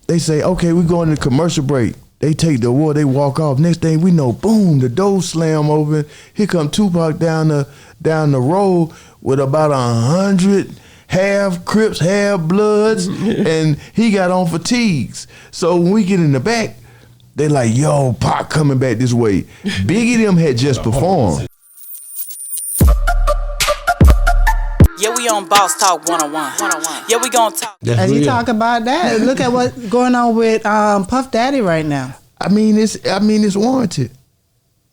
they say, okay, we going to commercial break. They take the award, they walk off. Next thing we know, boom, the door slam open. Here come Tupac down the road with about 100 half Crips, half Bloods, and he got on fatigues. So when we get in the back, they like, yo, Pac coming back this way. Biggie them had just performed. Yeah, we on Boss Talk 101. Yeah, we gonna talk. As you talk about that, look at what's going on with Puff Daddy right now. I mean, it's warranted.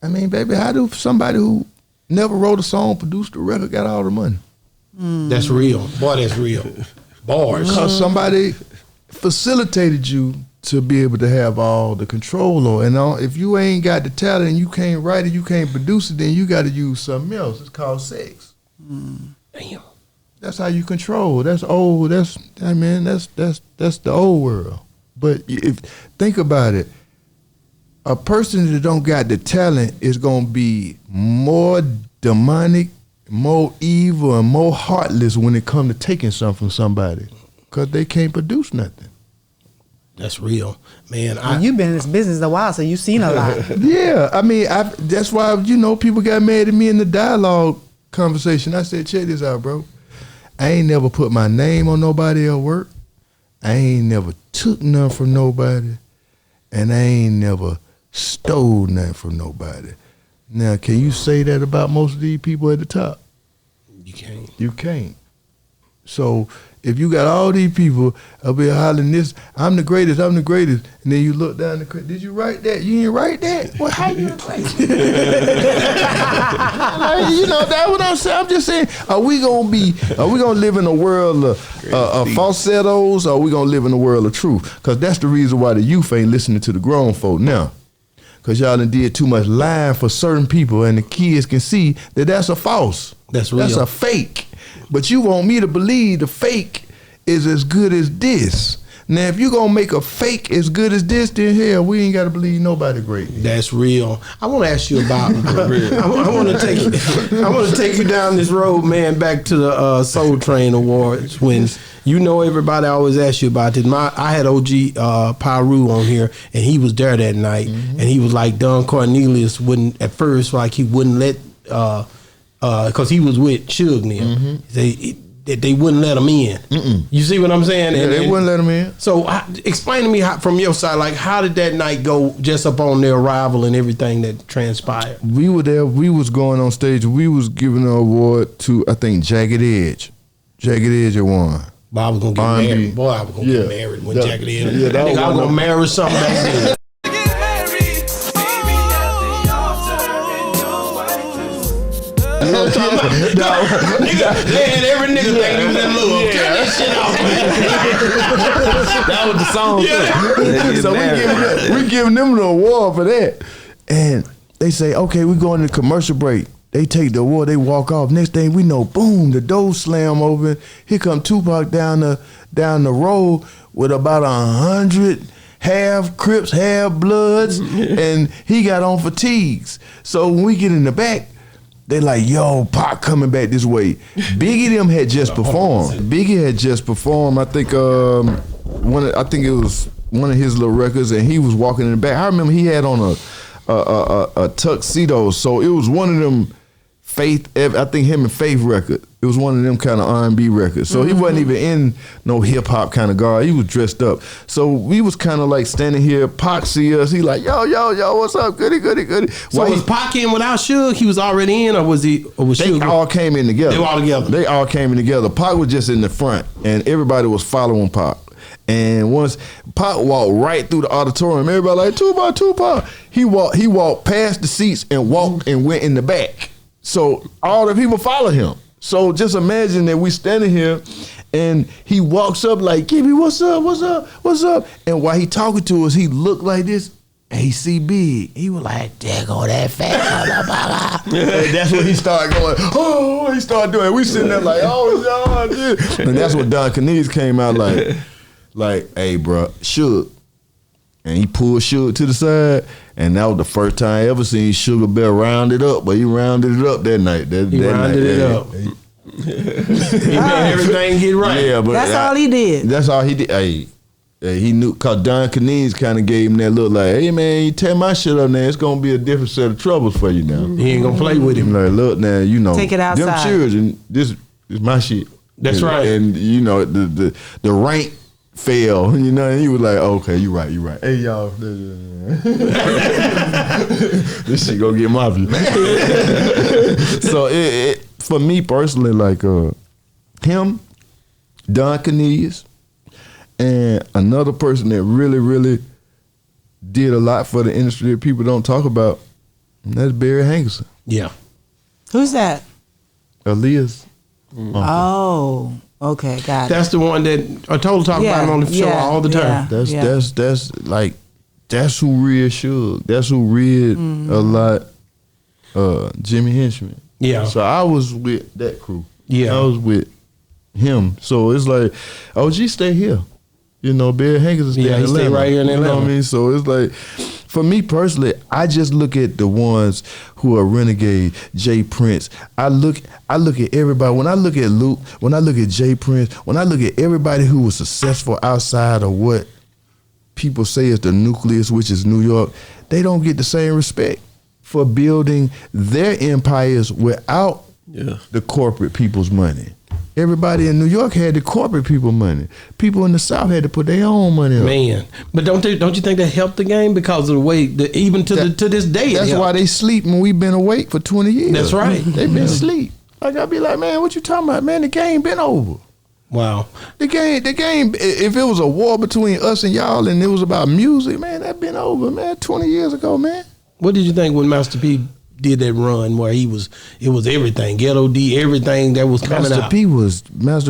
I mean, baby, how do somebody who never wrote a song, produced a record, got all the money? That's real. Boy, that's real. Bars. Because somebody facilitated you to be able to have all the control on. And if you ain't got the talent and you can't write it, you can't produce it, then you got to use something else. It's called sex. Damn. That's how you control. That's old. That's the old world. But if think about it, a person that don't got the talent is gonna be more demonic, more evil, and more heartless when it come to taking something from somebody, because they can't produce nothing. That's real, man. You've been in this business a while, so you've seen a lot. Yeah, I mean, that's why people got mad at me in the dialogue conversation. I said, check this out, bro. I ain't never put my name on nobody else's work. I ain't never took nothing from nobody, and I ain't never stole nothing from nobody. Now, can you say that about most of these people at the top? You can't. You can't. So if you got all these people up here hollering this, I'm the greatest, and then you look down the did you write that? You didn't write that? Well, how you write that? That's what I'm saying. I'm just saying, are we gonna live in a world of falsettos, or are we gonna live in a world of truth? Because that's the reason why the youth ain't listening to the grown folk now. Because y'all done did too much lying for certain people, and the kids can see that that's a false. That's real. That's a fake. But you want me to believe the fake is as good as this. Now, if you gonna make a fake as good as this, then hell, we ain't gotta believe nobody great. That's real. I want to ask you about. I want to take you down this road, man, back to the Soul Train Awards when. You know, everybody always asks you about this. I had OG Pyru on here, and he was there that night, and he was like, Don Cornelius wouldn't, at first, like he wouldn't let, because he was with Suge now. They wouldn't let him in. You see what I'm saying? Yeah, they wouldn't let him in. So explain to me from your side, like how did that night go just up on their arrival and everything that transpired? We were there, we was going on stage, we was giving an award to, I think, Jagged Edge. Jagged Edge had won. Boy, I was gonna get married. Boy, I was gonna get married when Jagged Edge. I think I was gonna marry something back then. You know what I'm talking about? Man, every nigga think he was in love. Turn that shit off, man. That was the song. Yeah. So we giving them the award for that. And they say, okay, we going to commercial break. They take the award, they walk off. Next thing we know, boom, the door slam open. Here come Tupac down the road with about 100 half Crips, half Bloods, and he got on fatigues. So when we get in the back, they like, yo, Pac coming back this way. Biggie them had just performed. Biggie had just performed. I think it was one of his little records, and he was walking in the back. I remember he had on a tuxedo, so it was one of them Faith, I think him and Faith record. It was one of them kind of R&B records. So he wasn't even in no hip hop kind of guard. He was dressed up. So we was kind of like standing here. Pac see us. He like, yo, what's up? Goody. So was Pac in without Suge? He was already in, or was he? Or was Suge? They all came in together. They were all together. They all came in together. Pac was just in the front, and everybody was following Pac. And once Pac walked right through the auditorium, everybody like Tupac. He walked past the seats and walked and went in the back. So all the people follow him. So just imagine that we standing here and he walks up like, Gippy, what's up? And while he talking to us, he looked like this and he see Big. He was like, there go that fat motherfucker. And that's when he started going, he started doing it. We sitting there like, oh, yeah. And that's when Don Cornelius came out like, hey, bro, Suge. And he pulled Suge to the side, and that was the first time I ever seen Sugar Bear rounded up, but he rounded it up that night. He rounded it up. He made everything get right. Yeah, but that's all he did. That's all he did. Hey, He knew, cause Don Canese kind of gave him that look like, hey man, you tear my shit up now, it's gonna be a different set of troubles for you now. He ain't gonna play with him. Like, look now, you know, Take it outside. them children, this is my shit. That's right. And you know, the rank fell, you know, and he was like, okay, you right. Hey y'all, this shit gonna get my view. So it for me personally, like him, Don Canese, and another person that really, really did a lot for the industry that people don't talk about, and that's Barry Hankerson. Yeah. Who's that? Aaliyah's Oh, okay, got it. That's the one that I told talk about him on the show all the time. That's like that's who reared Suge. That's who reared a lot. Jimmy Henchman. Yeah. So I was with that crew. Yeah. I was with him. So it's like, OG stay here. You know, Barry Hankerson stay in he Atlanta. stay right here in You know Atlanta. what I mean? So it's like, for me personally, I just look at the ones who are renegade, Jay Prince. I look at everybody. When I look at Luke, when I look at Jay Prince, when I look at everybody who was successful outside of what people say is the nucleus, which is New York, they don't get the same respect for building their empires without the corporate people's money. Everybody in New York had the corporate people money. People in the South had to put their own money up. Man, but don't you think that helped the game because of the way even to this day? That's why they sleep when we've been awake for 20 years. That's right. They've been asleep. Like I be like, man, what you talking about, man? The game been over. Wow. The game. If it was a war between us and y'all, and it was about music, man, that been over, man. 20 years ago, man. What did you think when Master P did that run where it was everything, Ghetto D, everything that was coming out? Master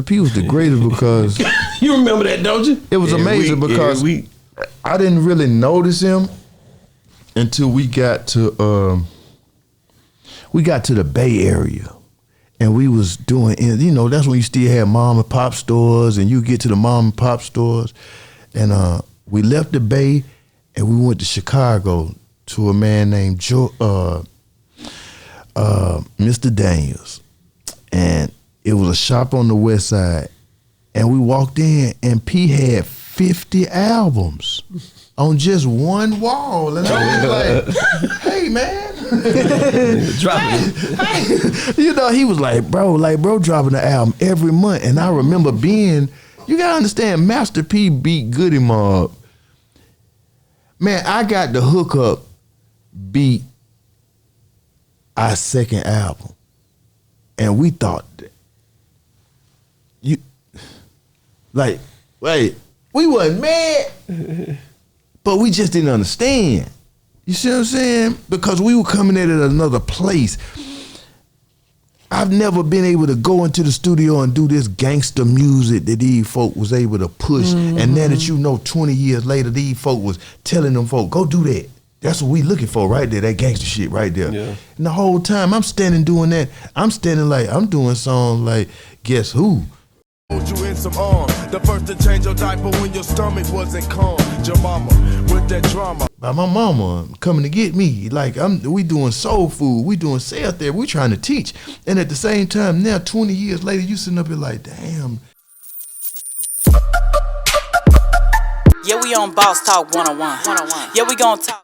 P was the greatest because you remember that, don't you? it was amazing because I didn't really notice him until we got to the Bay Area. And we was doing, you know, that's when you still had mom and pop stores, and you get to the mom and pop stores. And we left the Bay and we went to Chicago to a man named Mr. Daniels. And it was a shop on the west side. And we walked in and P had 50 albums on just one wall. And I was like, hey, man. Hey. You know, he was like, bro, dropping the album every month. And I remember you gotta understand, Master P beat Goody Mob. Man, I got the hookup beat our second album. And we thought, we wasn't mad, but we just didn't understand. You see what I'm saying? Because we were coming at it another place. I've never been able to go into the studio and do this gangster music that these folk was able to push. And now that you know 20 years later, these folk was telling them folk, go do that. That's what we looking for right there, that gangster shit right there. Yeah. And the whole time I'm standing doing that, I'm doing songs like Guess Who? You in some arm. The first to change your diaper when your stomach wasn't calm. Your mama with that drama. By my mama coming to get me. Like we doing soul food, we doing self therapy, we trying to teach. And at the same time, now 20 years later, you sitting up here like, damn. Yeah, we on Boss Talk 101. Yeah, we gonna talk.